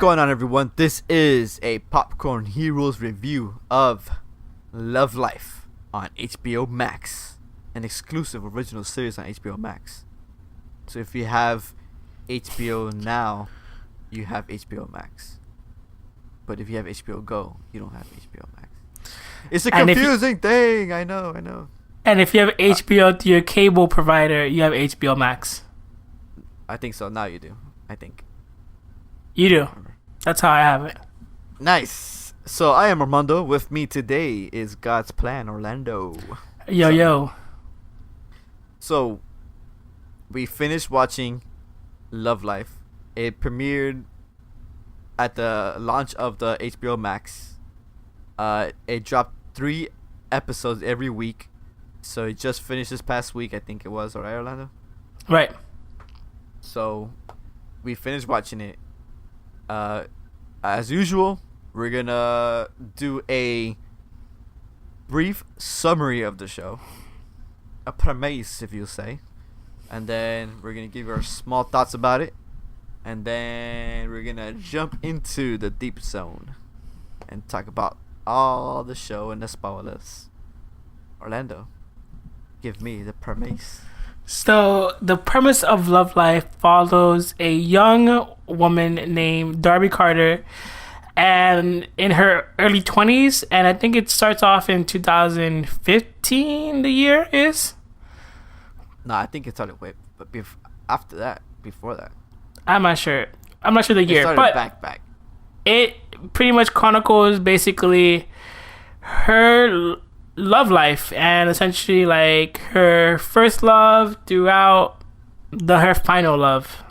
going on, everyone? This is a Popcorn Heroes review of Love Life on HBO Max, an exclusive original series on HBO Max. So if you have HBO now, you have HBO Max. But if you have HBO Go, you don't have HBO Max. It's a confusing thing. I know. And if you have HBO to your cable provider, you have HBO Max. I think so. Now you do. I think. You do. That's how I have it. Nice. So I am Armando. With me today is God's Plan Orlando. Yo. So we finished watching Love Life. It premiered at the launch of the HBO Max. It dropped 3 episodes every week. So it just finished this past week, I think it was, alright, Orlando? Right. So we finished watching it. As usual, we're gonna do a brief summary of the show, a premise, if you'll say, and then we're gonna give our small thoughts about it, and then we're gonna jump into the deep zone and talk about all the show and the spoilers. Orlando, give me the premise. So the premise of Love Life follows a young woman named Darby Carter, and in her early 20s, and I think it starts off in 2015. The year is. No, I think it started way, but before that. I'm not sure the year, but back. It pretty much chronicles basically her love life and essentially like her first love throughout her final love.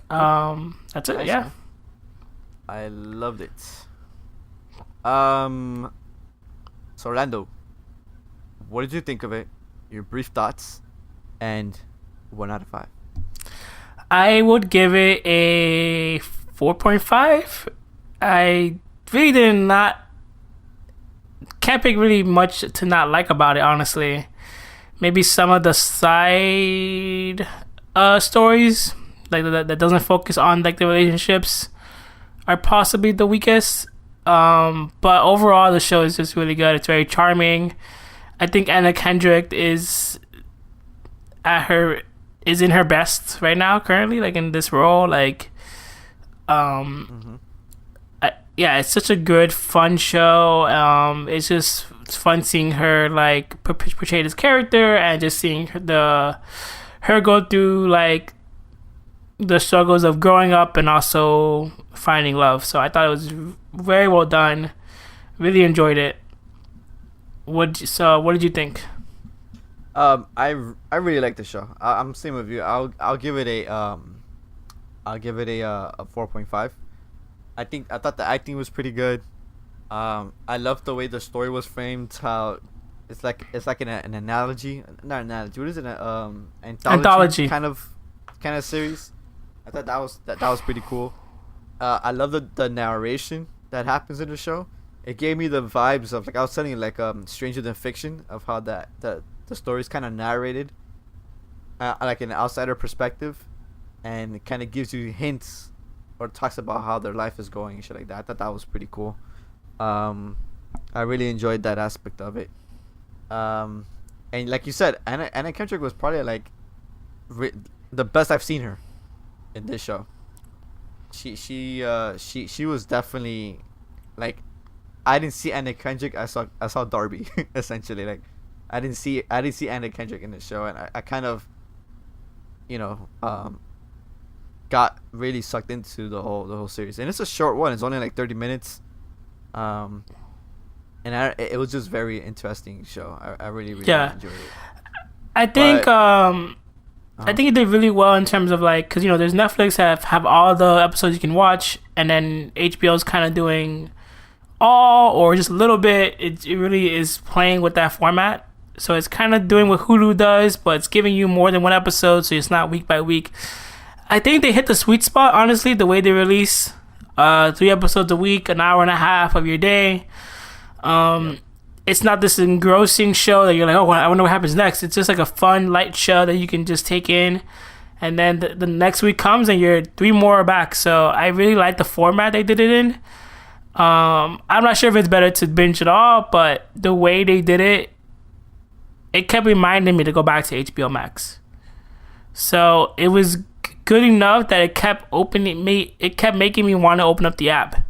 That's it. Nice, yeah. man. I loved it. So Orlando, what did you think of it? Your brief thoughts, and 1 out of 5. I would give it a 4.5. I really can't pick really much to not like about it, honestly. Maybe some of the side stories like that doesn't focus on like the relationships are possibly the weakest. But overall the show is just really good. It's very charming. I think Anna Kendrick is in her best right now currently, like in this role. Like it's such a good fun show. It's fun seeing her like portray this character and just seeing her go through like the struggles of growing up and also finding love. So I thought it was very well done. Really enjoyed it. What did you think? I really like the show. I'm same with you. I'll give it a 4.5. I thought the acting was pretty good. I loved the way the story was framed. How it's like an analogy, not analogy. What is it? Anthology kind of series. I thought that was pretty cool. I love the narration that happens in the show. It gave me the vibes of, like I was telling you, like Stranger Than Fiction, of how the story is kind of narrated, like an outsider perspective, and it kind of gives you hints or talks about how their life is going and shit like that. I thought that was pretty cool. I really enjoyed that aspect of it. And like you said, Anna Kendrick was probably like the best I've seen her in this show. She was definitely like, I didn't see Anna Kendrick. I saw Darby essentially. Like I didn't see Anna Kendrick in this show, and I kind of, got really sucked into the whole series. And it's a short one. It's only like 30 minutes. And it was just very interesting show. I really enjoyed it. I think I think it did really well in terms of like, because there's Netflix have all the episodes you can watch, and then HBO's kind of doing all or just a little bit. It really is playing with that format. So it's kind of doing what Hulu does, but it's giving you more than one episode, so it's not week by week. I think they hit the sweet spot, honestly, the way they release 3 episodes a week, an hour and a half of your day. It's not this engrossing show that you're like, oh, I wonder what happens next. It's just like a fun, light show that you can just take in and then the next week comes and you're 3 more back. So I really like the format they did it in. I'm not sure if it's better to binge at all, but the way they did it, it kept reminding me to go back to HBO Max. So it was good enough that it kept making me want to open up the app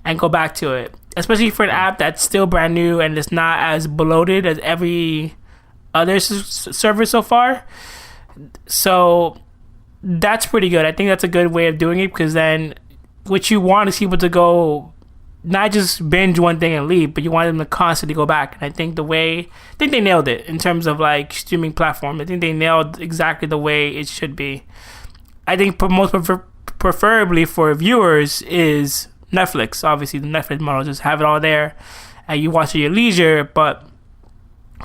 and go back to it, especially for an app that's still brand new and it's not as bloated as every other server so far. So that's pretty good. I think that's a good way of doing it, because then what you want is people to go, not just binge one thing and leave, but you want them to constantly go back. And I think they nailed it in terms of like streaming platform. I think they nailed exactly the way it should be. I think preferably for viewers is Netflix. Obviously, the Netflix model, just have it all there and you watch at your leisure. But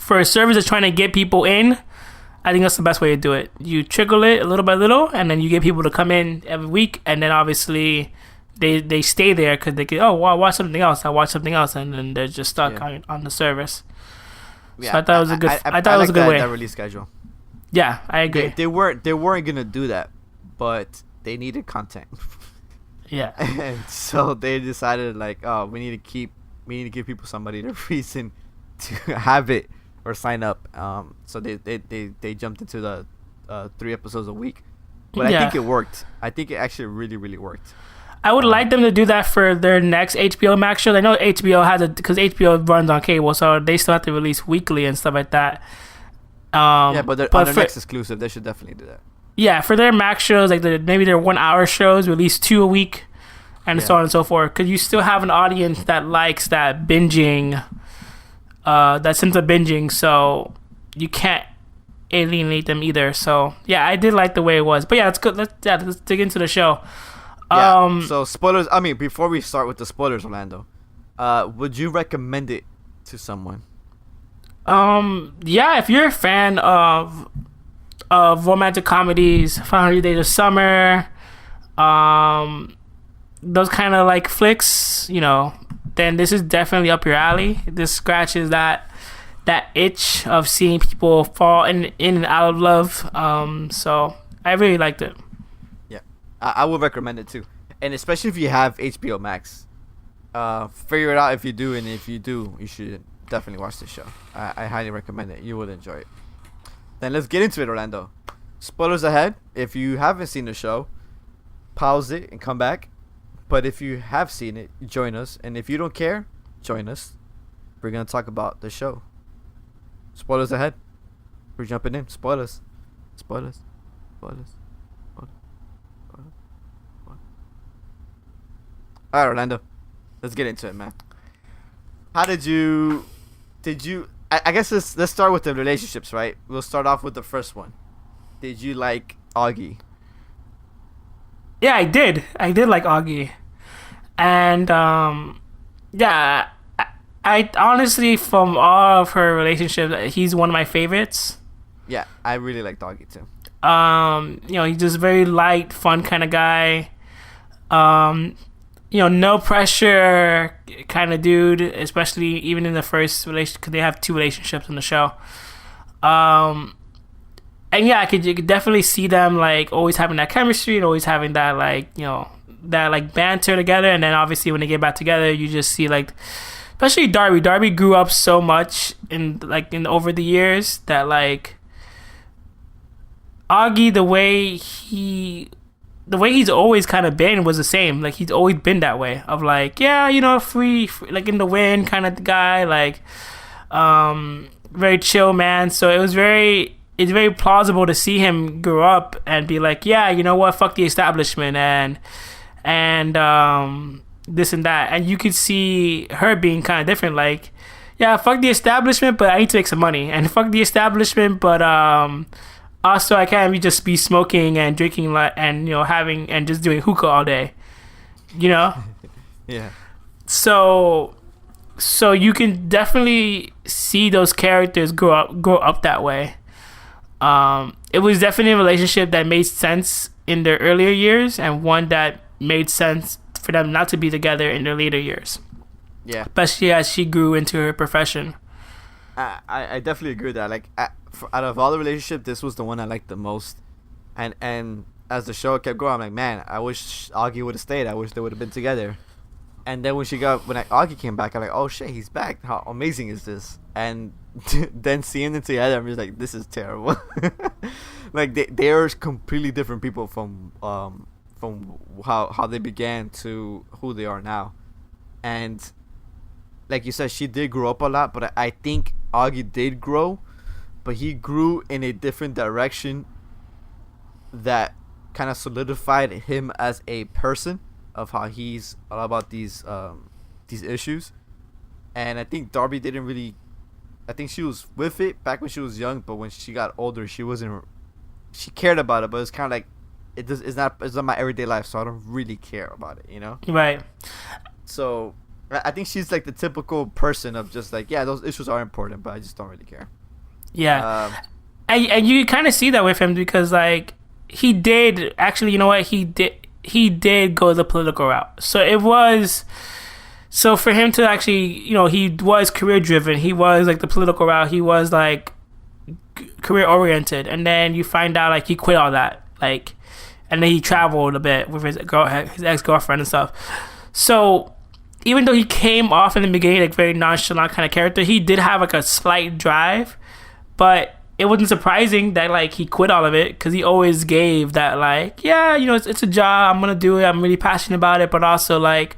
for a service that's trying to get people in, I think that's the best way to do it. You trickle it little by little, and then you get people to come in every week, and then obviously they stay there because they can, well, I'll watch something else, and then they're just stuck on the service. Yeah, so I thought it was a good. I thought it was a good way. That release schedule. Yeah, I agree. They weren't gonna do that, but they needed content. Yeah. And so they decided, like, oh, we need to give people somebody the reason to have it or sign up. So they jumped into the 3 episodes a week. But I think it worked. I think it actually really, really worked. I would like them to do that for their next HBO Max show. I know HBO has because HBO runs on cable, so they still have to release weekly and stuff like that. But on their next exclusive, they should definitely do that. Yeah, for their Max shows, like maybe their 1 hour shows, release 2 a week, and so on and so forth. Because you still have an audience that likes that binging, that sense of binging. So you can't alienate them either. So yeah, I did like the way it was. But yeah, it's good. Let's dig into the show. Yeah. So spoilers. I mean, before we start with the spoilers, Orlando, would you recommend it to someone? Yeah, if you're a fan of romantic comedies, 500 Days of Summer, those kind of like flicks, then this is definitely up your alley. This scratches that itch of seeing people fall in and out of love. So I really liked it. Yeah, I would recommend it too, and especially if you have HBO Max. Figure it out if you do, and if you do, you should definitely watch the show. I highly recommend it. You will enjoy it. Then let's get into it, Orlando. Spoilers ahead. If you haven't seen the show, pause it and come back. But if you have seen it, join us. And if you don't care, join us. We're going to talk about the show. Spoilers ahead. We're jumping in. Spoilers. Spoilers. Spoilers. Spoilers. Spoilers. Spoilers. All right, Orlando. Let's get into it, man. How did you... I guess let's start with the relationships, right? We'll start off with the first one. Did you like Augie? Yeah, I did. I did like Augie. And, yeah, I honestly, from all of her relationships, he's one of my favorites. Yeah, I really liked Augie, too. He's just very light, fun kind of guy. No pressure kind of dude, especially even in the first relationship, because they have 2 relationships in the show. And yeah, you could definitely see them like always having that chemistry and always having that that like banter together. And then obviously when they get back together, you just see like, especially Darby. Darby grew up so much in over the years that like Augie, the way he's always kind of been was the same. Like he's always been that way of like, yeah, free like in the wind kind of guy, like very chill man. So it's very plausible to see him grow up and be like, yeah, you know what, fuck the establishment and this and that. And you could see her being kind of different, like, yeah, fuck the establishment, but I need to make some money, and fuck the establishment, but also I can't just be smoking and drinking and having and just doing hookah all day, Yeah. So you can definitely see those characters grow up that way. It was definitely a relationship that made sense in their earlier years, and one that made sense for them not to be together in their later years. Yeah. Especially as she grew into her profession. I definitely agree with that. Like, out of all the relationships, this was the one I liked the most. And as the show kept going, I'm like, man, I wish Augie would have stayed. I wish they would have been together. And then when Augie came back, I'm like, oh shit, he's back. How amazing is this? And then seeing them together, I'm just like, this is terrible. Like they're completely different people from how they began to who they are now. And like you said, she did grow up a lot, but I think Augie did grow, but he grew in a different direction that kind of solidified him as a person of how he's all about these issues. And I think Darby didn't really. I think she was with it back when she was young, but when she got older, she wasn't. She cared about it, but it's kind of like it's not my everyday life, so I don't really care about it, you know? Right. So I think she's like the typical person of just like, yeah, those issues are important, but I just don't really care. Yeah. And you kind of see that with him because like he did actually, you know what, he did go the political route. So for him to actually, you know, he was career driven. He was like the political route. He was like career oriented, and then you find out like he quit all that, like, and then he traveled a bit with his ex girlfriend and stuff. So even though he came off in the beginning like very nonchalant kind of character, he did have like a slight drive, but it wasn't surprising that like he quit all of it because he always gave that like, yeah, you know, it's a job, I'm gonna do it, I'm really passionate about it, but also like,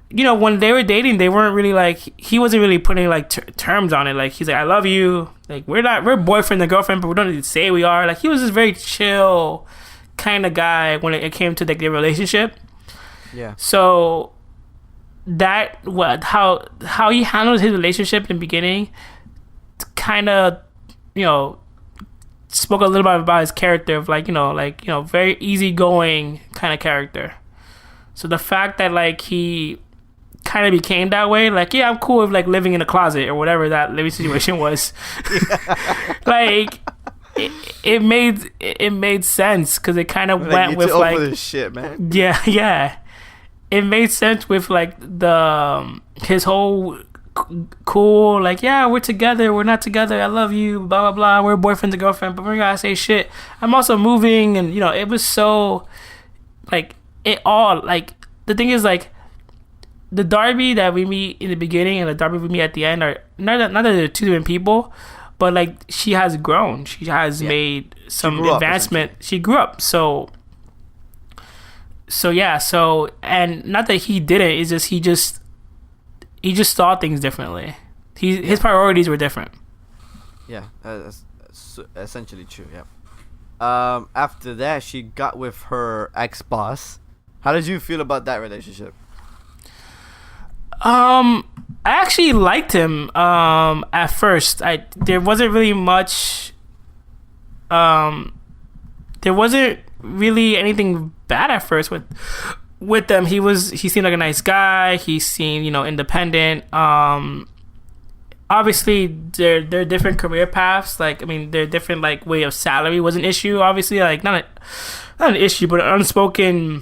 you know, when they were dating, they weren't really like, he wasn't really putting like terms on it. Like he's like, I love you, like we're boyfriend and girlfriend, but we don't need to say we are. Like he was this very chill kind of guy when it came to like their relationship. Yeah. So how he handled his relationship in the beginning kind of, you know, spoke a little bit about his character of like, you know, very easygoing kind of character. So the fact that like he kind of became that way, like, yeah, I'm cool with like living in a closet or whatever that living situation was. Like it made sense because it kind of went with like this shit, man. Yeah. It made sense with like his whole cool, like, yeah, we're together, we're not together, I love you, blah blah blah, we're boyfriend and girlfriend, but we're gonna say shit. I'm also moving, and you know, it was so like it all like the thing is like the Darby that we meet in the beginning and the Darby we meet at the end are not that they're two different people, but like she has grown, she has made some advancement. She grew up, so yeah, so and not that he didn't, it's just he just saw things differently. His priorities were different. Yeah, that's essentially true. Yeah. After that, she got with her ex-boss. How did you feel about that relationship? I actually liked him. At first, there wasn't really much. There wasn't really anything bad at first with them. He seemed like a nice guy. He seemed, you know, independent. Obviously they're different career paths. Like, I mean, their different like way of salary was an issue. Obviously, like not an issue, but an unspoken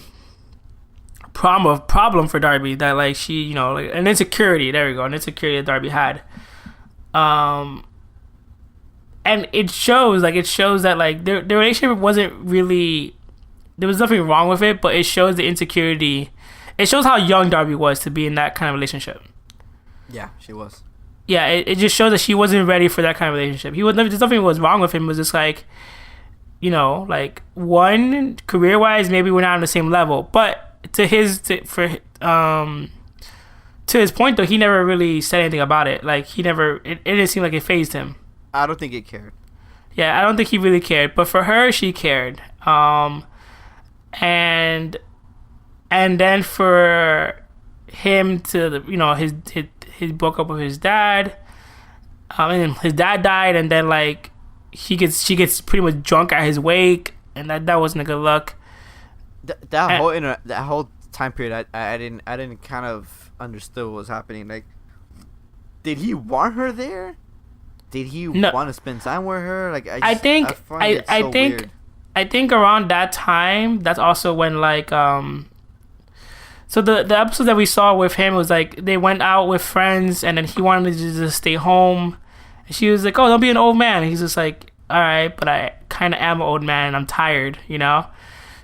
problem for Darby that like she, you know, like an insecurity. There we go, an insecurity that Darby had. And it shows that like their relationship wasn't really. There was nothing wrong with it, but it shows the insecurity. It shows how young Darby was to be in that kind of relationship. Yeah, she was. Yeah, it just shows that she wasn't ready for that kind of relationship. There's nothing was wrong with him. It was just like, you know, like one career wise, maybe we're not on the same level. But to his point though, he never really said anything about it. Like it didn't seem like it fazed him. I don't think it cared. Yeah, I don't think he really cared. But for her, she cared. And then for him to, you know, his broke up with his dad, and his dad died, and then like she gets pretty much drunk at his wake, and that wasn't a good look. That whole time period, I didn't kind of understood what was happening. Like, did he want her there? Did he want to spend time with her? Like, I think weird. I think around that time, that's also when like so the episode that we saw with him was like they went out with friends, and then he wanted to just stay home, and she was like, "Oh, don't be an old man." And he's just like, "All right, but I kind of am an old man and I'm tired, you know.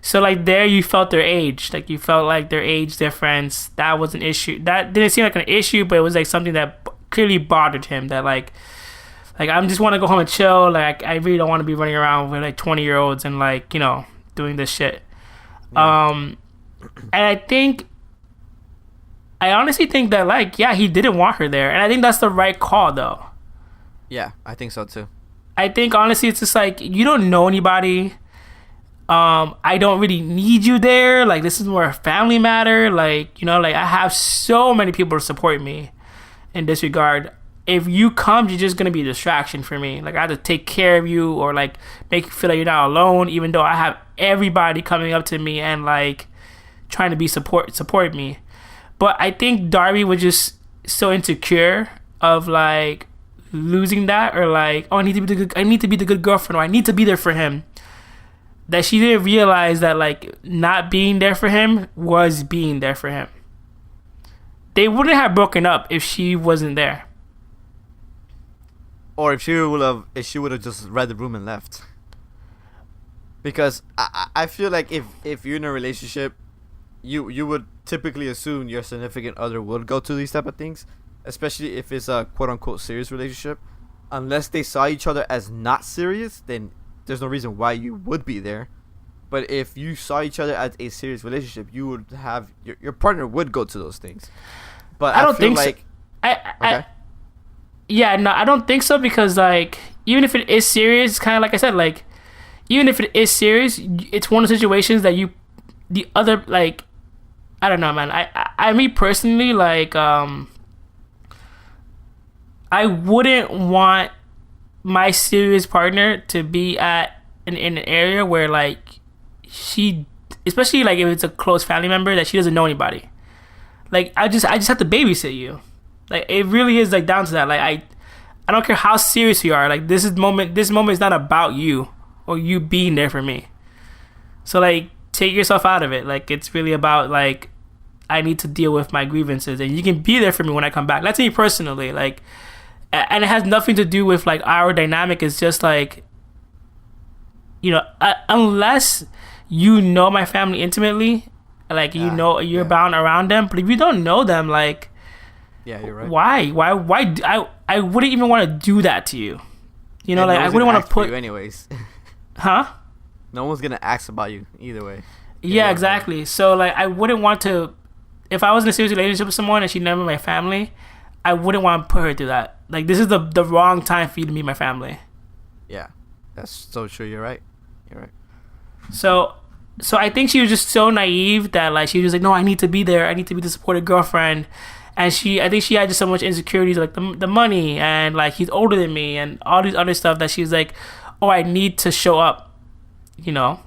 So like there you felt their age, like you felt like their age difference. That was an issue. That didn't seem like an issue, but it was like something that clearly bothered him. That like I just want to go home and chill. Like I really don't want to be running around with like 20-year-olds and like, you know, doing this shit. Yeah. And I honestly think that like, yeah, he didn't want her there, and I think that's the right call though. Yeah, I think so too. I think honestly it's just like, you don't know anybody. I don't really need you there. Like, this is more a family matter. Like, you know, like I have so many people to support me in this regard. If you come, you're just gonna be a distraction for me. Like, I have to take care of you or like make you feel like you're not alone, even though I have everybody coming up to me and like trying to be support me. But I think Darby was just so insecure of like losing that, or like, oh, I need to be the good girlfriend, or I need to be there for him, that she didn't realize that like not being there for him was being there for him. They wouldn't have broken up if she wasn't there. Or if she would have just read the room and left. Because I feel like if you're in a relationship, you would typically assume your significant other would go to these type of things, especially if it's a quote unquote serious relationship. Unless they saw each other as not serious, then there's no reason why you would be there. But if you saw each other as a serious relationship, you would have your partner would go to those things. But I don't think like so. Yeah, no, I don't think so, because like even if it is serious, kind of like I said, like even if it is serious, it's one of the situations that the other, like, I don't know, man. I me personally, like I wouldn't want my serious partner to be in an area where like she, especially like if it's a close family member, that she doesn't know anybody. Like I just have to babysit you. Like it really is like down to that. Like I don't care how serious you are. Like this moment is not about you or you being there for me. So like take yourself out of it. Like it's really about like I need to deal with my grievances, and you can be there for me when I come back. That's me personally. Like, and it has nothing to do with like our dynamic. It's just like, you know, unless you know my family intimately, like you know you're bound around them. But if you don't know them, like, yeah, you're right. Why? I wouldn't even want to do that to you. You know, like I wouldn't want to put you anyways. Huh? No one's gonna ask about you either way. Yeah, exactly. So like I wouldn't want to. If I was in a serious relationship with someone and she never met my family, I wouldn't want to put her through that. Like this is the wrong time for you to meet my family. Yeah, that's so true. You're right. So I think she was just so naive that like she was like, no, I need to be there. I need to be the supportive girlfriend. And I think she had just so much insecurities, like the money and like he's older than me and all these other stuff, that she was like, oh, I need to show up, you know.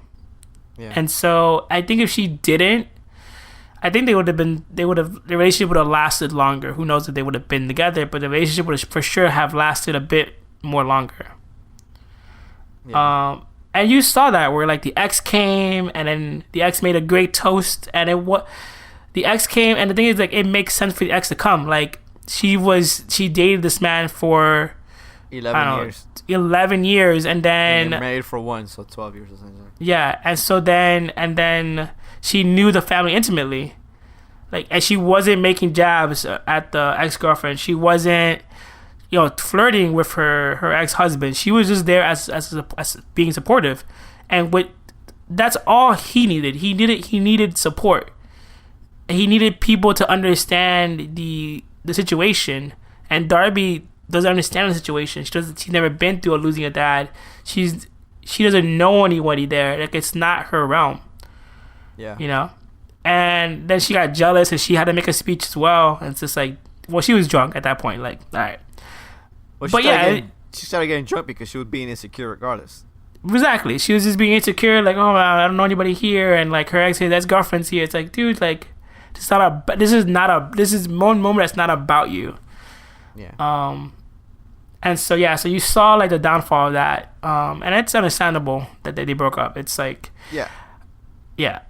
Yeah. And so I think if she didn't, I think the relationship would have lasted longer. Who knows if they would have been together, but the relationship would for sure have lasted a bit more longer. Yeah. And you saw that where like the ex came, and then the ex made a great toast, and the ex came, and the thing is like it makes sense for the ex to come. Like she dated this man for 11 years, and then married for one, so 12 years or something. Yeah, and so then she knew the family intimately, like, and she wasn't making jabs at the ex-girlfriend. She wasn't, you know, flirting with her ex-husband. She was just there as being supportive, and that's all he needed. He needed support. He needed people to understand the situation, and Darby doesn't understand the situation. She's never been through losing a dad. She doesn't know anybody there. Like it's not her realm. Yeah. You know? And then she got jealous and she had to make a speech as well. And it's just like, well, she was drunk at that point. Like, all right. Well, she started getting drunk because she was being insecure regardless. Exactly. She was just being insecure. Like, oh, I don't know anybody here. And like her ex-girlfriend's here. It's like, dude, like, this is one moment that's not about you. Yeah. And so so you saw like the downfall of that, and it's understandable that they broke up. It's like, yeah, it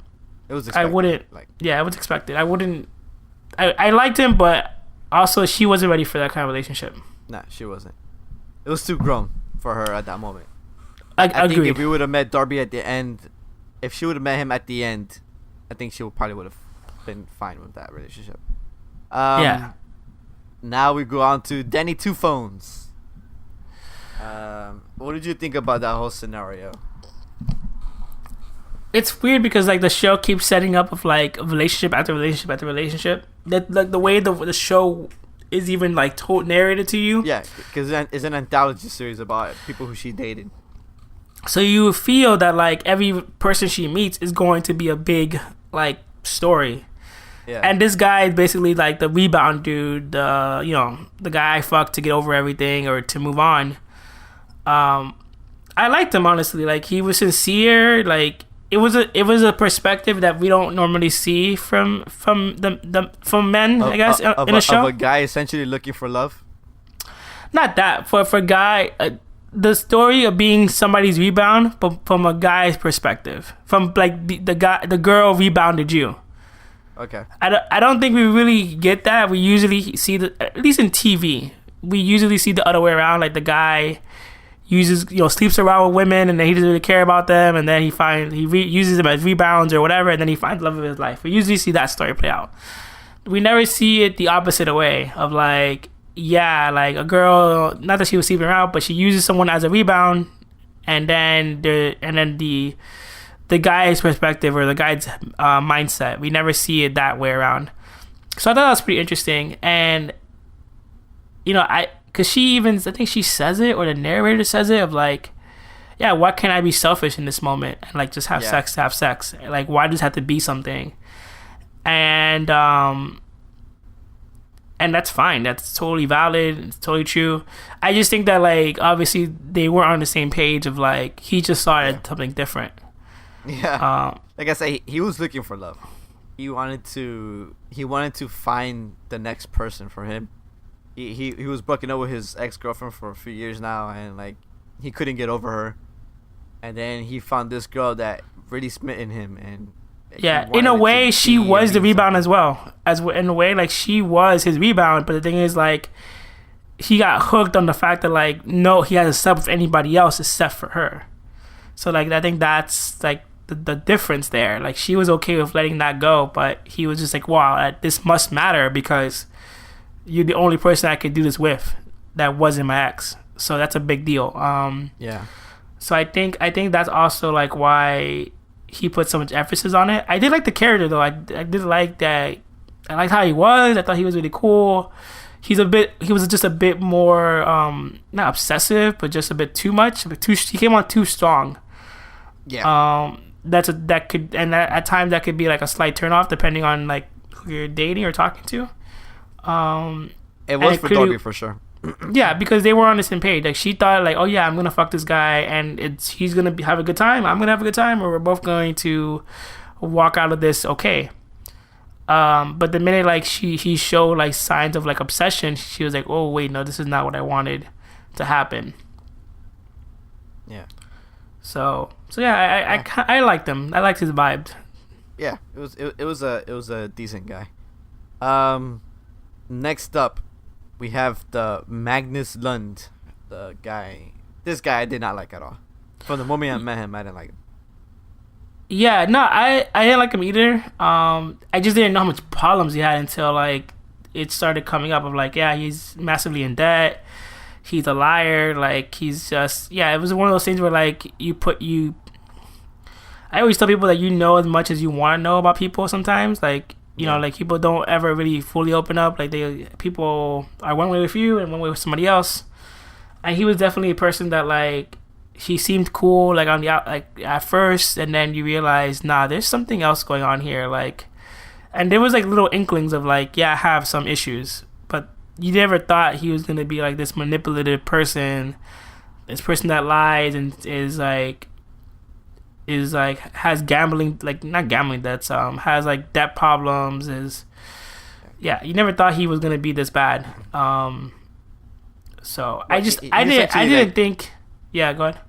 was expected. It was expected. I liked him, but also she wasn't ready for that kind of relationship. Nah, she wasn't. It was too grown for her at that moment. I think if Agreed. we would have met Darby at the end, if she would have met him at the end, I think she probably would have been fine with that relationship. Yeah. Now we go on to Danny Two Phones. What did you think about that whole scenario? It's weird because like the show keeps setting up of like relationship after relationship after relationship. That like the way the show is even like told narrated to you. Yeah, because it's an anthology series about people who she dated. So you feel that like every person she meets is going to be a big like story. Yeah. And this guy is basically like the rebound dude, the guy I fucked to get over everything or to move on. I liked him honestly. Like he was sincere. Like it was a perspective that we don't normally see from men, I guess, in a show. Of a guy essentially looking for love. Not that for a guy. The story of being somebody's rebound, but from a guy's perspective, from like the girl rebounded you. Okay. I don't think we really get that. We usually see at least in TV, we usually see the other way around. Like the guy sleeps around with women and then he doesn't really care about them, and then uses them as rebounds or whatever, and then he finds love of his life. We usually see that story play out. We never see it the opposite way of like, yeah, like a girl, not that she was sleeping around, but she uses someone as a rebound, and then the guy's perspective or the guy's mindset, we never see it that way around. So I thought that was pretty interesting. And because I think she says it, or the narrator says it, of like, yeah, why can't I be selfish in this moment and like just have sex to have sex? Like, why does it have to be something? And that's fine. That's totally valid. It's totally true. I just think that like obviously they weren't on the same page of like he just saw it as something different. Yeah. Like I say, he was looking for love. He wanted to find the next person for him. He was broken up with his ex-girlfriend for a few years now, and like he couldn't get over her. And then he found this girl that really smitten him, and yeah, in a way she was the rebound as well. In a way, like she was his rebound, but the thing is like he got hooked on the fact that like no, he hasn't slept with anybody else except for her. So like I think that's like the difference there. Like she was okay with letting that go, but he was just like, wow, this must matter because you're the only person I could do this with that wasn't my ex. So that's a big deal. Yeah. So I think that's also like why he put so much emphasis on it. I did like the character though. I did like that. I liked how he was. I thought he was really cool. He was just a bit more not obsessive, but just a bit too much. He came on too strong. Yeah. At times that could be like a slight turnoff depending on like who you're dating or talking to. It was for Darby for sure. Yeah, because they were on the same page. Like she thought like, oh yeah, I'm gonna fuck this guy and he's gonna have a good time. I'm gonna have a good time, or we're both going to walk out of this okay. But the minute like he showed like signs of like obsession, she was like, oh wait, no, this is not what I wanted to happen. Yeah. So yeah, I liked him. I liked his vibe. Yeah, it was a decent guy. Next up, we have the Magnus Lund, the guy. This guy I did not like at all. From the moment I met him, I didn't like him. Yeah, no, I didn't like him either. I just didn't know how much problems he had until like it started coming up of like, yeah, he's massively in debt. He's a liar. Like he's just, yeah, it was one of those things where like I always tell people that you know as much as you want to know about people sometimes. Like, you know, like people don't ever really fully open up. Like people are one way with you and one way with somebody else. And he was definitely a person that like, he seemed cool like on the out, like at first, and then you realize, nah, there's something else going on here. Like, and there was like little inklings of like, yeah, I have some issues, but you never thought he was gonna be like this manipulative person, this person that lies and is like has gambling, like not gambling debts, has like debt problems. Yeah, you never thought he was gonna be this bad. So I didn't think. Yeah, go ahead.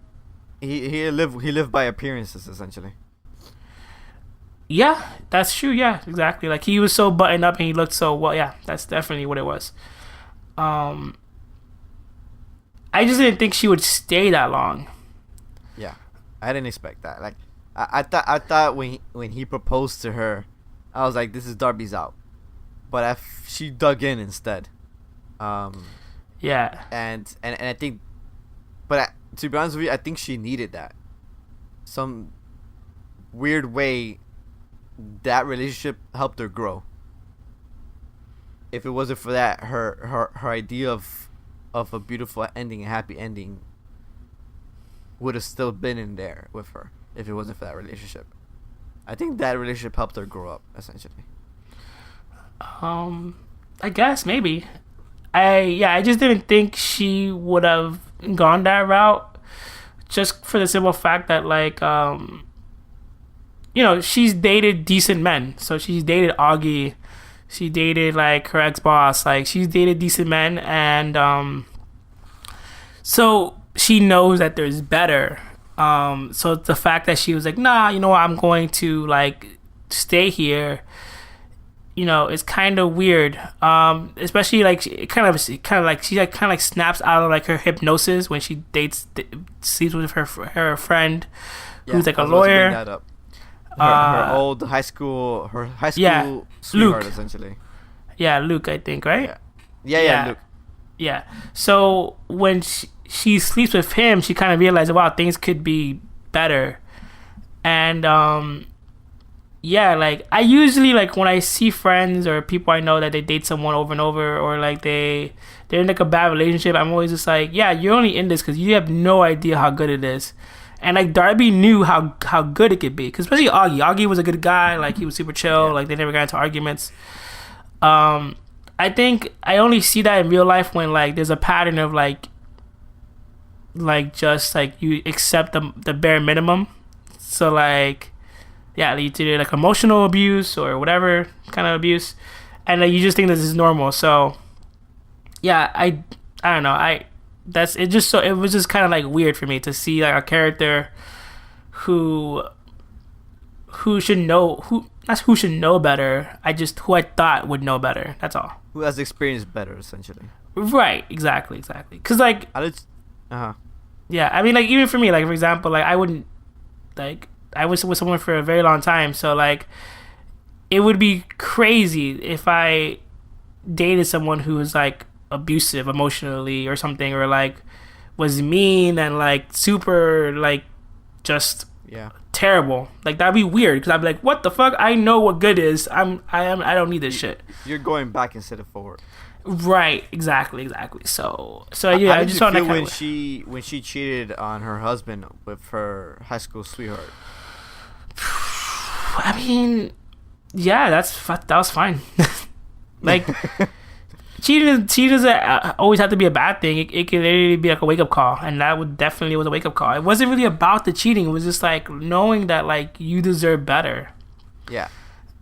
He lived by appearances essentially. Yeah, that's true. Yeah, exactly. Like he was so buttoned up and he looked so well. Yeah, that's definitely what it was. I just didn't think she would stay that long. Yeah, I didn't expect that. Like, I thought when he proposed to her, I was like, this is Darby's out, but she dug in instead. Um, Yeah. and I think, but to be honest with you, I think she needed that. Some weird way, that relationship helped her grow. If it wasn't for that, her idea of a beautiful ending, a happy ending, would have still been in there with her if it wasn't for that relationship. I think that relationship helped her grow up, essentially. I guess maybe. I just didn't think she would have gone that route, just for the simple fact that like she's dated decent men. So she's dated Augie, she dated like her ex boss, like she's dated decent men, and so she knows that there's better. So the fact that she was like, nah, you know what, I'm going to like stay here, it's kind of weird. Especially like it kind of like she like kind of like snaps out of like her hypnosis when she sleeps with her friend who's like a lawyer. Her old high school, sweetheart, Luke. essentially. Yeah, Luke, I think, right? Yeah, Luke. Yeah. So when she sleeps with him, she kind of realizes, wow, things could be better. And like I usually, like when I see friends or people I know that they date someone over and over, or like they're in like a bad relationship, I'm always just like, yeah, you're only in this because you have no idea how good it is. And like Darby knew how good it could be, because especially Augie was a good guy, like he was super chill, like they never got into arguments. I think I only see that in real life when like there's a pattern of like just like you accept the bare minimum. So like, yeah, you do like emotional abuse or whatever kind of abuse, and like, you just think this is normal. So yeah, I don't know, that's it. Just so it was just kind of like weird for me to see like a character who should know who should know better. Who I thought would know better. That's all. Who has experienced better, essentially. Right. Exactly. Because like, yeah. I mean, like even for me, like for example, like I wouldn't, like I was with someone for a very long time, so like it would be crazy if I dated someone who was like abusive emotionally or something, or like was mean and like super like just terrible. Like that'd be weird, because I'd be like, what the fuck, I know what good is. I don't need this shit. You're going back instead of forward. Right. Exactly. So yeah, I just found that when she cheated on her husband with her high school sweetheart. I mean, yeah, that was fine. Like cheating doesn't always have to be a bad thing. It can literally be like a wake up call, and that was a wake up call. It wasn't really about the cheating. It was just like knowing that like you deserve better. Yeah,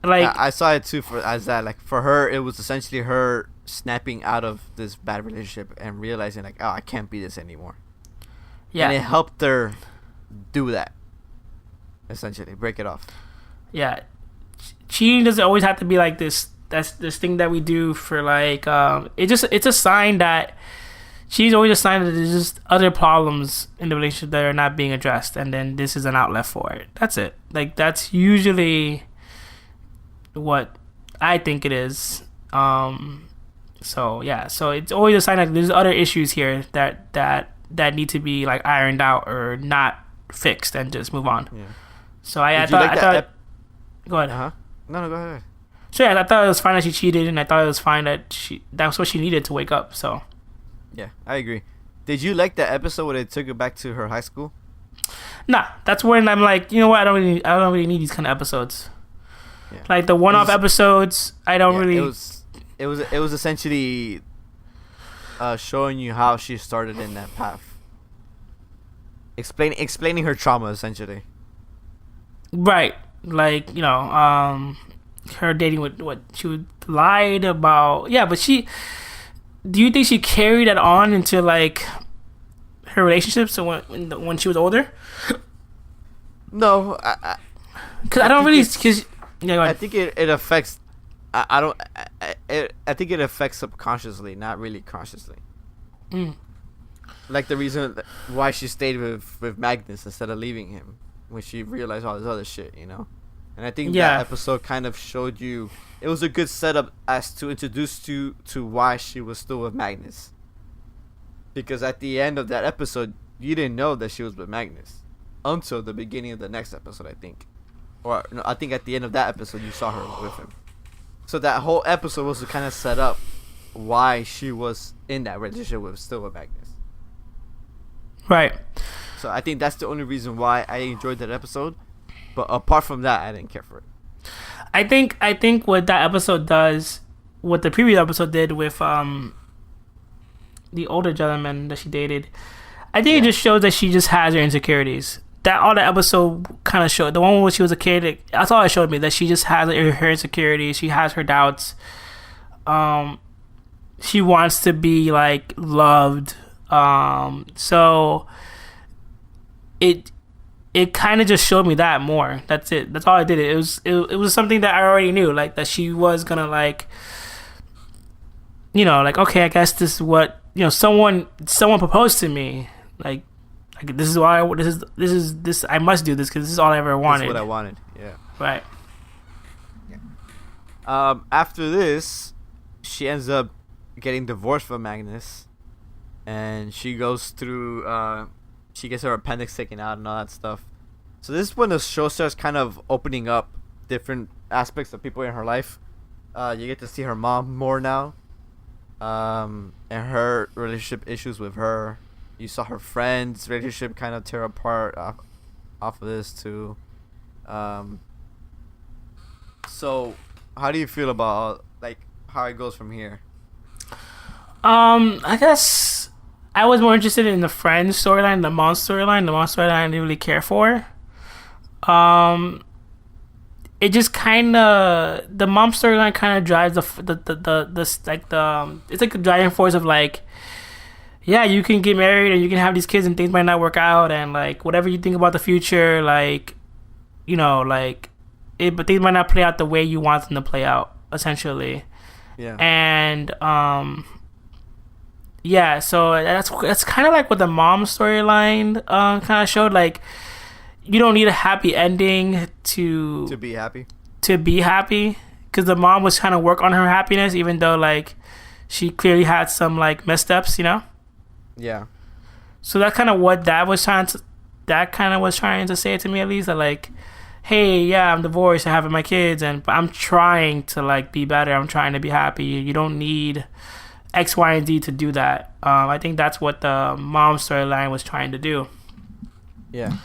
like I saw it too as that. Like for her, it was essentially her snapping out of this bad relationship and realizing like, oh, I can't be this anymore. Yeah, and it helped her do that. Essentially, break it off. Yeah, cheating doesn't always have to be like this. That's this thing that we do for like it's a sign that she's always a sign that there's just other problems in the relationship that are not being addressed, and then this is an outlet for it. That's it. Like that's usually what I think it is. So yeah, so it's always a sign that there's other issues here that need to be like ironed out or not fixed, and just move on. Yeah. So I thought go ahead. No, go ahead. So yeah, I thought it was fine that she cheated, and I thought it was fine that that's what she needed to wake up. So yeah, I agree. Did you like the episode where they took her back to her high school? Nah, that's when I'm like, you know what? I don't really need these kind of episodes. Yeah. Like the one-off episodes, I don't really. It was essentially showing you how she started in that path. Explaining her trauma, essentially. Right, like her dating with what she lied about. Yeah, but do you think she carried that on into like her relationships when she was older? No, because I don't really. Because I think it affects. I think it affects subconsciously, not really consciously. like the reason why she stayed with Magnus instead of leaving him when she realized all this other shit, you know. And I think that Yeah. episode kind of showed you it was a good setup as to introduce you to why she was still with Magnus. Because at the end of that episode, you didn't know that she was with Magnus until the beginning of the next episode, I think. Or no, I think at the end of that episode you saw her with him. So that whole episode was to kind of set up why she was in that relationship with Magnus. Right. So I think that's the only reason why I enjoyed that episode. But apart from that, I didn't care for it. I think what that episode does, what the previous episode did with the older gentleman that she dated, I think it just shows that she just has her insecurities. That all the episode kind of showed. The one where she was a kid, that's all it showed me, that she just has her insecurities. She has her doubts. She wants to be like loved. So it kind of just showed me that more. That's it. That's all I did. It was something that I already knew, like that she was gonna like, like, okay, I guess this is what, someone proposed to me, like this is why this I must do this because this is all I ever wanted. That's what I wanted. Yeah. Right. Yeah. After this, she ends up getting divorced from Magnus, and she goes through. She gets her appendix taken out and all that stuff. So this is when the show starts kind of opening up different aspects of people in her life. You get to see her mom more now, and her relationship issues with her. You saw her friends' relationship kind of tear apart off of this too. So how do you feel about like how it goes from here? I guess I was more interested in the friends storyline, the mom storyline. The mom storyline I didn't really care for. It just kind of, the mom storyline kind of drives it's like the driving force of like, yeah, you can get married and you can have these kids and things might not work out and like whatever you think about the future, like, but things might not play out the way you want them to play out, essentially. Yeah. And yeah, so that's kind of like what the mom storyline kind of showed. Like, you don't need a happy ending to be happy. To be happy, because the mom was trying to work on her happiness, even though like she clearly had some like missteps, Yeah. So that kind of what that was trying to say to me, at least, that like, hey, yeah, I'm divorced, I have my kids, but I'm trying to like be better. I'm trying to be happy. You don't need X, Y, and Z to do that. I think that's what the mom storyline was trying to do. Yeah.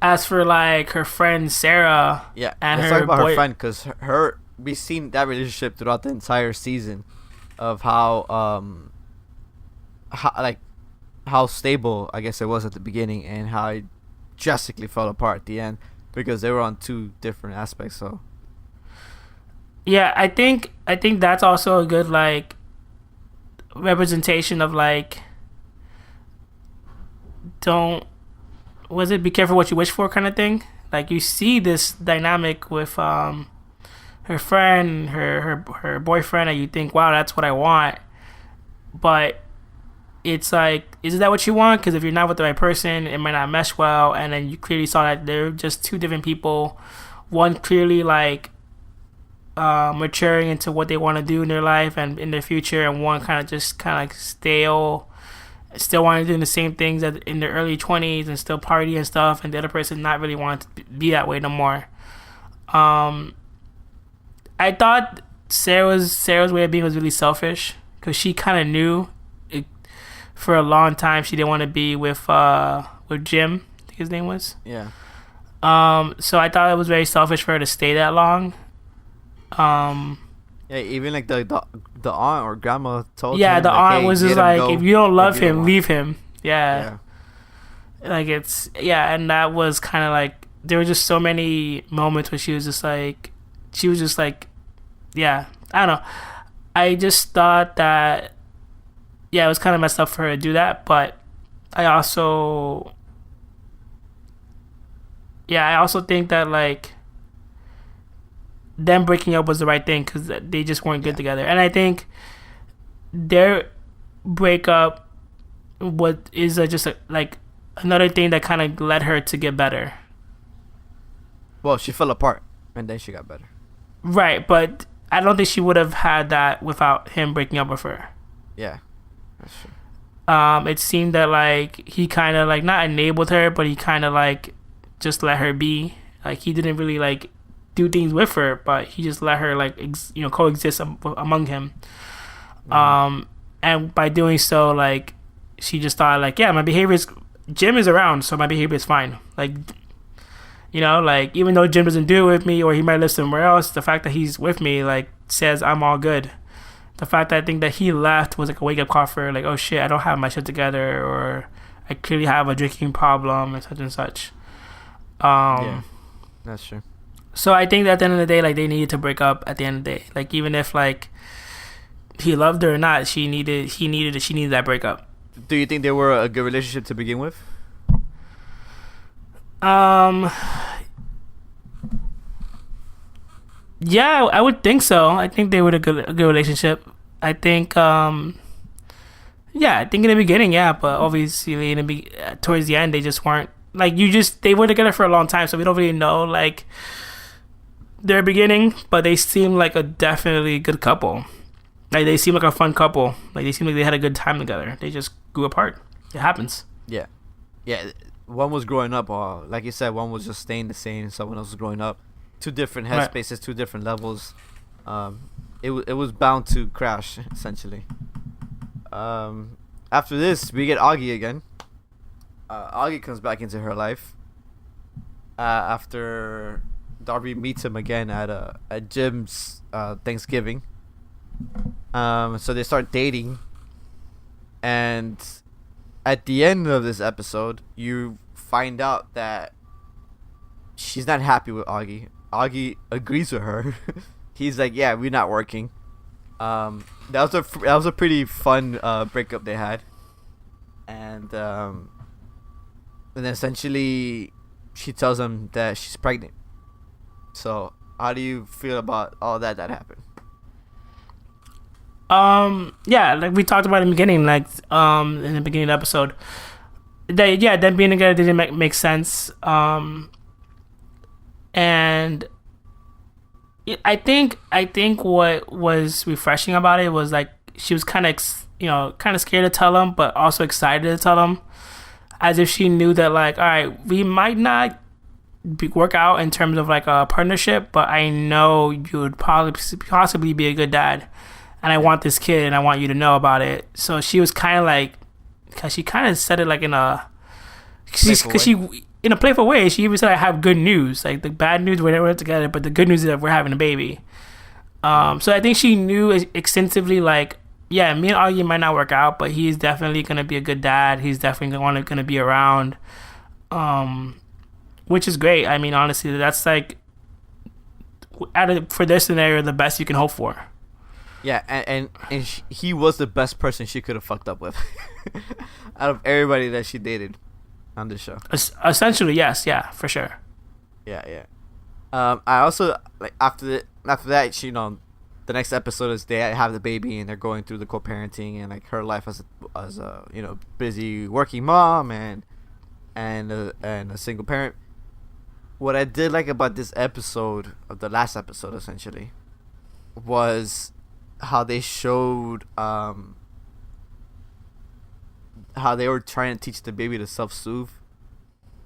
As for like her friend Sarah, yeah, and let's her talk about her friend, because we've seen that relationship throughout the entire season, of how stable I guess it was at the beginning, and how it drastically fell apart at the end because they were on two different aspects. So yeah, I think that's also a good like representation of like, be careful what you wish for kind of thing. Like, you see this dynamic with her friend, her boyfriend, and you think, wow, that's what I want. But it's like, is that what you want? Because if you're not with the right person, it might not mesh well. And then you clearly saw that they're just two different people. One clearly like maturing into what they want to do in their life and in their future, and one kind of like stale, still wanting to do the same things that in their early 20s and still party and stuff, and the other person not really wanting to be that way no more. I thought Sarah's way of being was really selfish, because she kind of knew it, for a long time she didn't want to be with Jim, I think his name was. yeah. So I thought it was very selfish for her to stay that long. Yeah, even like the aunt or grandma told him. Yeah, the like, aunt hey, was just let him like, go if you don't love if you don't him, want. leave him. Yeah. Like, it's, yeah, and that was kind of like, there were just so many moments where she was just like, yeah, I don't know. I just thought that, yeah, it was kind of messed up for her to do that, but I also think that like, them breaking up was the right thing, because they just weren't good together. And I think their breakup what is just like another thing that kind of led her to get better. Well, she fell apart, and then she got better. Right, but I don't think she would have had that without him breaking up with her. Yeah, that's true. It seemed that like he kind of like not enabled her, but he kind of like just let her be. Like he didn't really like do things with her, but he just let her like coexist among him. And by doing so, like she just thought like, yeah, my behavior is Jim is around, so my behavior is fine. Like, like even though Jim doesn't do it with me, or he might live somewhere else, the fact that he's with me like says I'm all good. The fact that I think that he left was like a wake up call for her, like, oh shit, I don't have my shit together, or I clearly have a drinking problem, and such and such. Yeah, that's true. So I think that at the end of the day, like they needed to break up at the end of the day. Like even if like he loved her or not, she needed that breakup. Do you think they were a good relationship to begin with? Yeah, I would think so. I think they were a good relationship. I think yeah, I think in the beginning, yeah, but obviously towards the end they just weren't like they were together for a long time, so we don't really know like their beginning, but they seem like a definitely good couple. Like they seem like a fun couple. Like they seem like they had a good time together. They just grew apart. It happens. Yeah. One was growing up, like you said, one was just staying the same. Someone else was growing up. Two different headspaces, right. Two different levels. It was bound to crash essentially. After this, we get Augie again. Augie comes back into her life after Darby meets him again at Jim's Thanksgiving. So they start dating, and at the end of this episode, you find out that she's not happy with Augie. Augie agrees with her. He's like, "Yeah, we're not working." That was a pretty fun breakup they had, and then essentially she tells him that she's pregnant. So how do you feel about all that happened? Yeah, like we talked about in the beginning, like in the beginning of the episode, them being together didn't make sense. And I think what was refreshing about it was like she was kind of scared to tell him, but also excited to tell him, as if she knew that like, all right, we might not work out in terms of like a partnership, but I know you would possibly be a good dad, and I want this kid, and I want you to know about it. So she was kind of like, because she kind of said it like in a playful way. She even said, I have good news. Like the bad news, we're never together, but the good news is that we're having a baby. So I think she knew extensively, like, yeah, me and Augie might not work out, but he's definitely going to be a good dad. He's definitely going to be around, which is great. I mean, honestly, that's like, for this scenario, the best you can hope for. Yeah, and he was the best person she could have fucked up with out of everybody that she dated on this show. Essentially, yes, yeah, for sure. Yeah. I also like after that, the next episode is they have the baby and they're going through the co-parenting and like her life as a busy working mom and a single parent. What I did like about this episode, of the last episode essentially, was how they showed how they were trying to teach the baby to self-soothe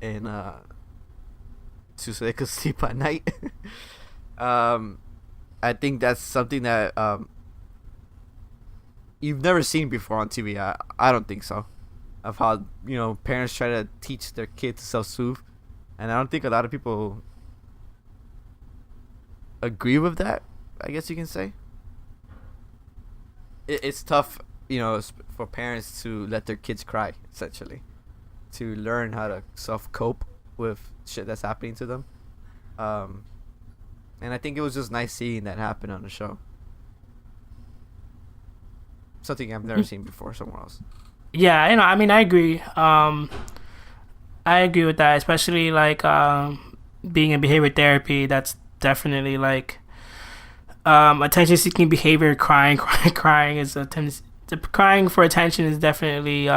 and so they could sleep at night. I think that's something that you've never seen before on TV. I don't think so. Of how parents try to teach their kids to self-soothe, and I don't think a lot of people agree with that, I guess you can say. It's tough, for parents to let their kids cry, essentially, to learn how to self-cope with shit that's happening to them. And I think it was just nice seeing that happen on the show. Something I've never seen before somewhere else. Yeah, I mean, I agree. I agree with that, especially like being in behavior therapy. That's definitely like attention-seeking behavior. Crying is a the crying for attention is definitely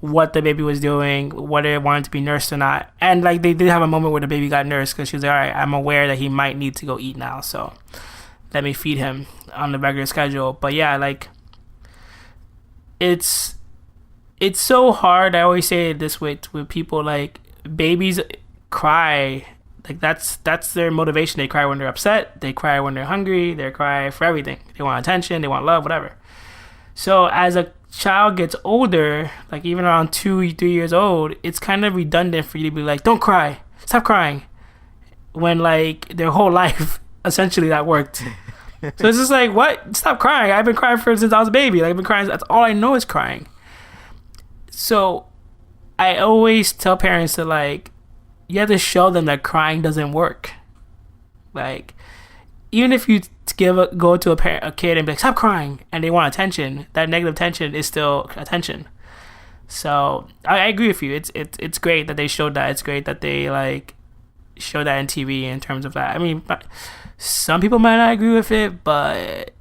what the baby was doing, whether it wanted to be nursed or not. And like they did have a moment where the baby got nursed because she was like, all right, I'm aware that he might need to go eat now, so let me feed him on the regular schedule. But yeah, like it's so hard. I always say it this way with people, like babies cry, like that's their motivation. They cry when they're upset, they cry when they're hungry, they cry for everything. They want attention, they want love, whatever. So as a child gets older, like even around 2-3 years old, it's kind of redundant for you to be like, don't cry, stop crying, when like their whole life essentially that worked. So it's just like, what? Stop crying. I've been crying since I was a baby. Like, I've been crying. That's all I know is crying. So I always tell parents that, like, you have to show them that crying doesn't work. Like, even if you go to a kid and be like, stop crying, and they want attention, that negative attention is still attention. So I agree with you. It's great that they showed that. It's great that they like show that in TV in terms of that. I mean, some people might not agree with it, but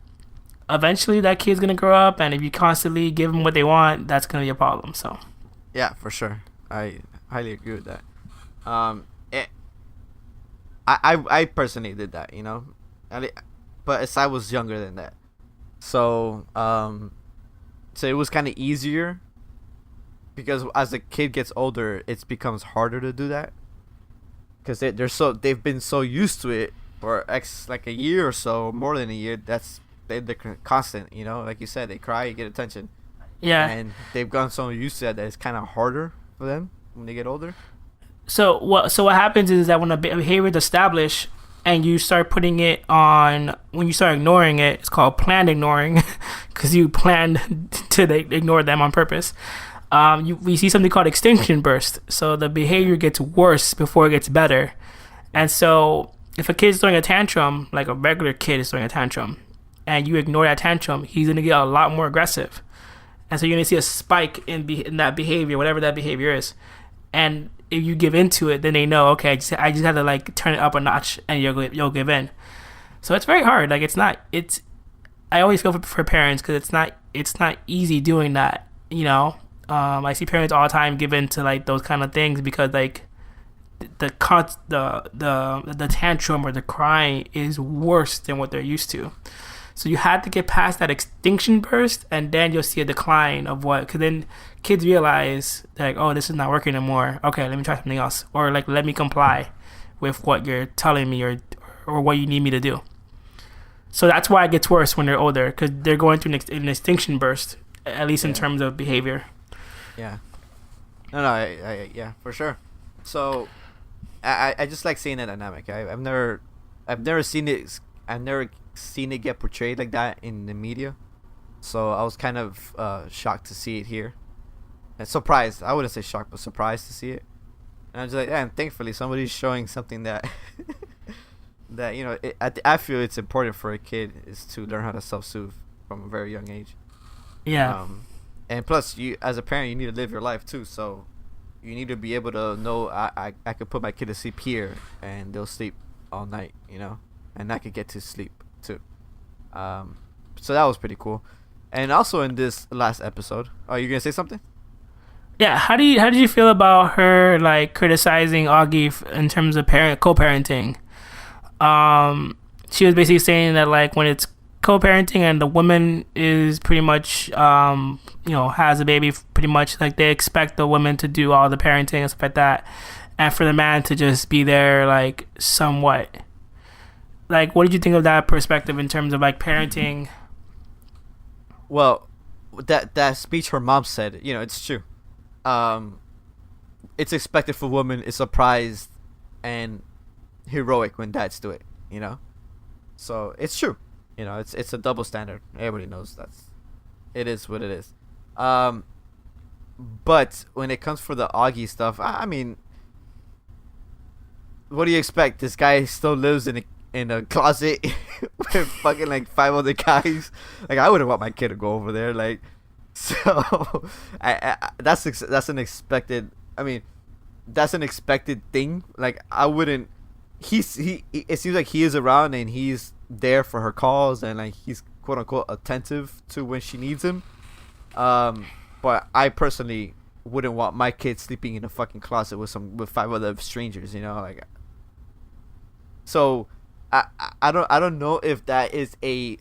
eventually that kid's gonna grow up, and if you constantly give them what they want, that's gonna be a problem. So Yeah, for sure. I highly agree with that. I personally did that, you know, but as I was younger than that, so so it was kind of easier because as the kid gets older, it becomes harder to do that because they've been so used to it for like a year or so, more than a year. They're constant, you know, like you said, they cry, you get attention. yeah. And they've gotten so used to that it's kind of harder for them when they get older. So what happens is that when a behavior is established and you start putting it on, when you start ignoring it, it's called planned ignoring, because you planned to ignore them on purpose. We see something called extinction burst. So the behavior gets worse before it gets better. And so if a kid's throwing a tantrum, like a regular kid is throwing a tantrum, and you ignore that tantrum, he's going to get a lot more aggressive. And so you're going to see a spike in that behavior, whatever that behavior is. And if you give into it, then they know, okay, I just have to like turn it up a notch, and you'll give in. So it's very hard. Like I always feel for parents because it's not easy doing that. You know, I see parents all the time give in to like those kind of things because like the tantrum or the crying is worse than what they're used to. So you have to get past that extinction burst, and then you'll see a decline of what, because then kids realize like, oh, this is not working anymore. Okay, let me try something else, or like let me comply with what you're telling me or what you need me to do. So that's why it gets worse when they're older, because they're going through an extinction burst, at least in terms of behavior. Yeah. No, yeah, for sure. So I just like seeing that dynamic. I've never seen it. I've never seen it get portrayed like that in the media. So I was kind of shocked to see it here. And surprised. I wouldn't say shocked, but surprised to see it. And I was like, yeah, and thankfully somebody's showing something that that, you know, I feel it's important for a kid is to learn how to self-soothe from a very young age. Yeah. And plus, you as a parent, you need to live your life too. So you need to be able to know I could put my kid to sleep here, and they'll sleep all night, you know, and I could get to sleep too. So that was pretty cool. And also in this last episode, oh, you gonna say something? Yeah. How did you feel about her like criticizing Augie in terms of co-parenting? She was basically saying that like when it's co-parenting and the woman is pretty much has a baby, pretty much like they expect the woman to do all the parenting and stuff like that, and for the man to just be there like somewhat. Like, what did you think of that perspective in terms of like parenting? Well, that speech her mom said, you know, it's true. It's expected for women is surprised and heroic when dads do it, you know. So it's true, you know. It's a double standard. Everybody knows it is what it is. But when it comes for the Augie stuff, I mean, what do you expect? This guy still lives in a closet with fucking like 5 other guys. Like, I wouldn't want my kid to go over there. Like, so that's an expected. I mean, that's an expected thing. Like, I wouldn't. It seems like he is around and he's there for her calls, and like he's quote unquote attentive to when she needs him. But I personally wouldn't want my kid sleeping in a fucking closet with 5 other strangers. You know, like. So, I don't know if that is a,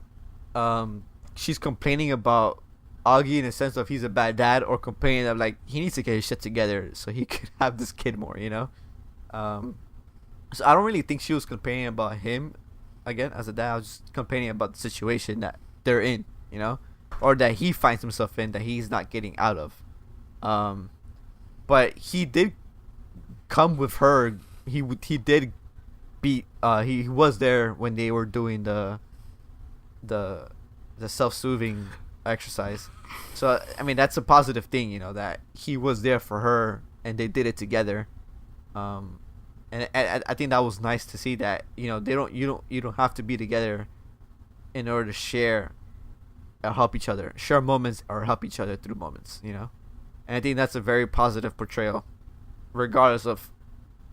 she's complaining about Augie in the sense of he's a bad dad, or complaining that like he needs to get his shit together so he could have this kid more. You know. So I don't really think she was complaining about him, again, as a dad. I was just complaining about the situation that they're in, you know, or that he finds himself in that he's not getting out of. But he did come with her. He did be he was there when they were doing the self-soothing exercise. So I mean that's a positive thing, you know, that he was there for her and they did it together. And I think that was nice to see that, you know, you don't have to be together in order to share or help each other, share moments or help each other through moments, you know. And I think that's a very positive portrayal, regardless of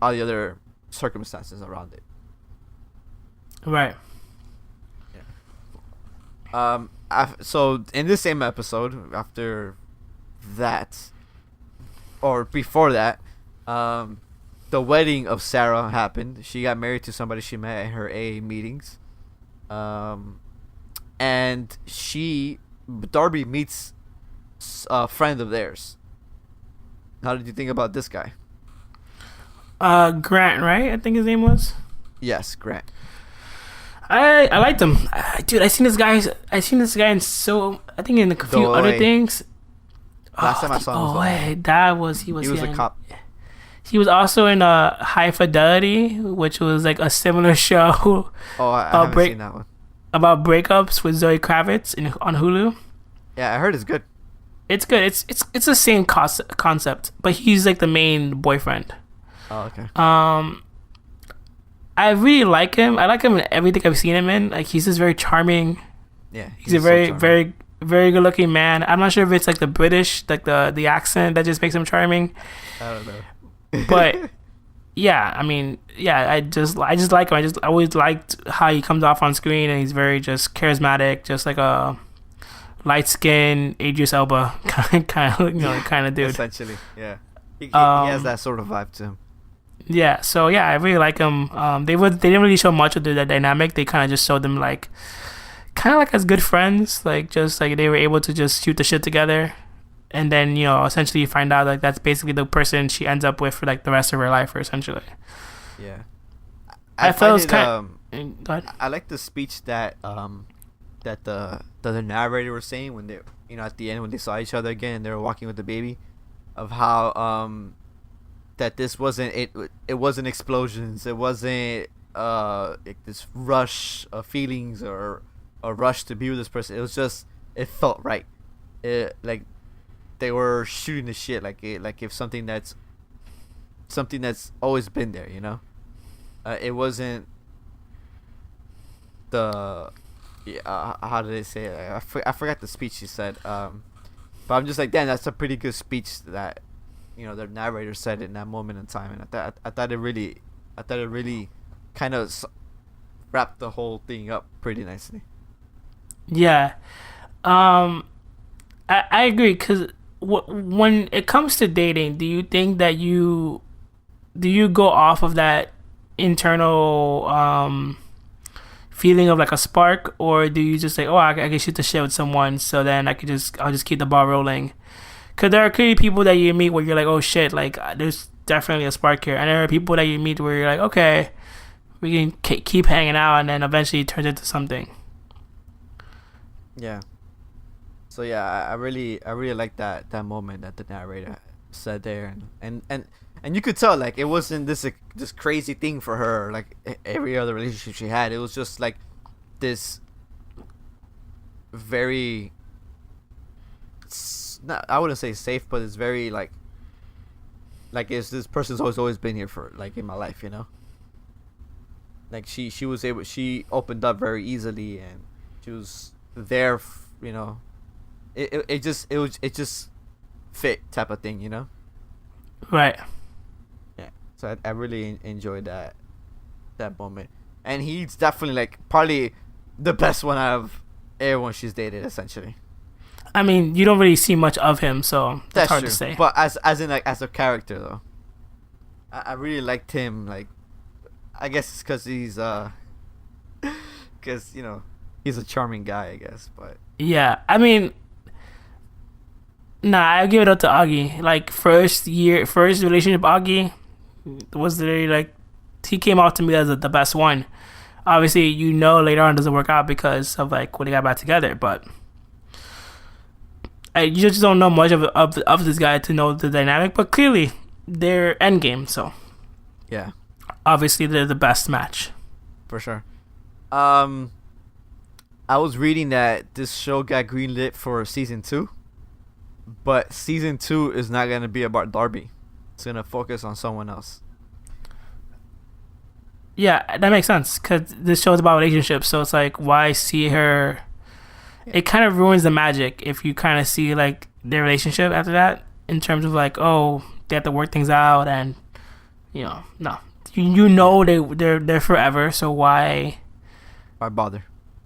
all the other circumstances around it. Right. Yeah. So in this same episode, after that, or before that, the wedding of Sarah happened. She got married to somebody she met at her AA meetings. And Darby meets a friend of theirs. How did you think about this guy? Grant, right? I think his name was. Yes, Grant. I liked him, dude. I seen this guy in so, I think in a few other things. Last time I saw him, he was a cop. He was also in High Fidelity, which was like a similar show. Oh, I haven't seen that one. About breakups with Zoe Kravitz on Hulu. Yeah, I heard it's good. It's good. It's the same concept, but he's like the main boyfriend. Oh, okay. I really like him. I like him in everything I've seen him in. Like, he's just very charming. Yeah, he's a very, very, very good looking man. I'm not sure if it's like the British, like the accent that just makes him charming. I don't know. But yeah, I mean, yeah, I just like him. I always liked how he comes off on screen, and he's very just charismatic, just like a light skinned Idris Elba kind of dude. Essentially, yeah. He has that sort of vibe to him. Yeah, so yeah, I really like him. They didn't really show much of the dynamic. They kind of just showed them like, kind of like as good friends, like just like they were able to just shoot the shit together. And then, you know, essentially you find out like that's basically the person she ends up with for like the rest of her life, or essentially. Yeah. I felt it was kind of, I like the speech that the narrator was saying when they, you know, at the end when they saw each other again and they were walking with the baby, of how that this wasn't it wasn't explosions, it wasn't like this rush of feelings or a rush to be with this person. It was just, it felt right. It like they were shooting the shit like if something that's always been there, you know. It wasn't the how did they say it? I forgot the speech she said. But I'm just like, damn, that's a pretty good speech that, you know, the narrator said in that moment in time, and I thought it really kind of wrapped the whole thing up pretty nicely. Yeah, I agree, because when it comes to dating, do you think that you go off of that internal feeling of like a spark, or do you just say, oh, I can shoot the shit with someone, so then I'll just keep the ball rolling? Because there are clearly people that you meet where you're like, oh shit, like there's definitely a spark here, and there are people that you meet where you're like, okay, we can keep hanging out, and then eventually it turns into something. Yeah. So yeah, I really like that moment that the narrator said there, and you could tell like it wasn't this crazy thing for her like every other relationship she had. It was just like this very, I wouldn't say safe, but it's very like it's, this person's always been here for like in my life, you know. Like she opened up very easily, and she was there, you know. It just fit type of thing, you know. Right. Yeah. So I really enjoyed that moment, and he's definitely like probably the best one out of everyone she's dated essentially. I mean, you don't really see much of him, so that's hard true. to say. But as in like as a character though, I really liked him. Like, I guess it's because he's because he's a charming guy, I guess. But Yeah, I mean, nah, I give it up to Augie. Like first relationship, Augie was literally like he came out to me as the best one. Obviously, later on it doesn't work out because of like when they got back together, but you just don't know much of this guy to know the dynamic. But clearly, they're endgame, so yeah, obviously they're the best match for sure. I was reading that this show got greenlit for season 2, but season 2 is not gonna be about Darby. It's gonna focus on someone else. Yeah, that makes sense because this show is about relationships. So it's like, why see her? It kind of ruins the magic if you kind of see like their relationship after that, in terms of like, oh, they have to work things out, and no, they're forever. So why bother?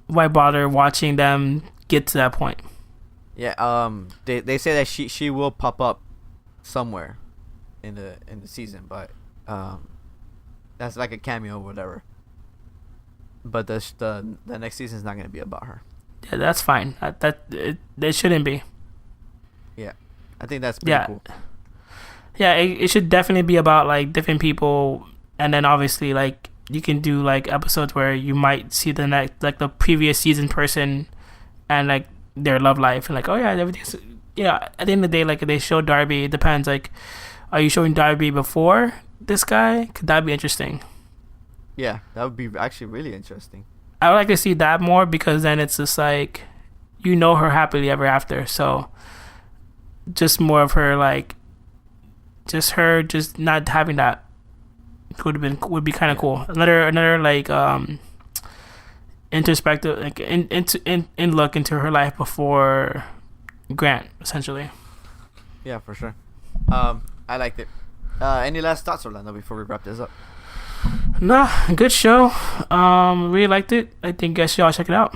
Why bother watching them get to that point? Yeah. They say that she will pop up somewhere in the season, but that's like a cameo or whatever. But the next season is not gonna be about her. Yeah, that's fine. It shouldn't be. Yeah, I think that's pretty cool. Yeah, it should definitely be about like different people, and then obviously like you can do like episodes where you might see the next, like the previous season person, and like their love life, and like, oh yeah, everything's at the end of the day, like if they show Darby, it depends. Like, are you showing Darby before this guy? Could that be interesting? Yeah, that would be actually really interesting. I would like to see that more, because then it's just like her happily ever after. So just more of her, like just her just not having that would be kind of cool. Another like introspective, like in look into her life before Grant, essentially. Yeah, for sure. I liked it. Any last thoughts, Orlando, before we wrap this up? Nah, good show. Really liked it. I think you guys should all check it out.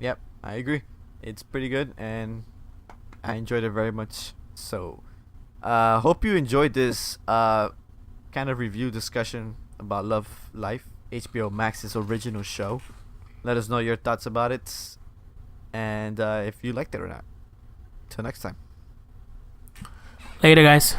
Yep, I agree. It's pretty good, and I enjoyed it very much. So, hope you enjoyed this kind of review discussion about Love Life, HBO Max's original show. Let us know your thoughts about it, and if you liked it or not. Till next time. Later, guys.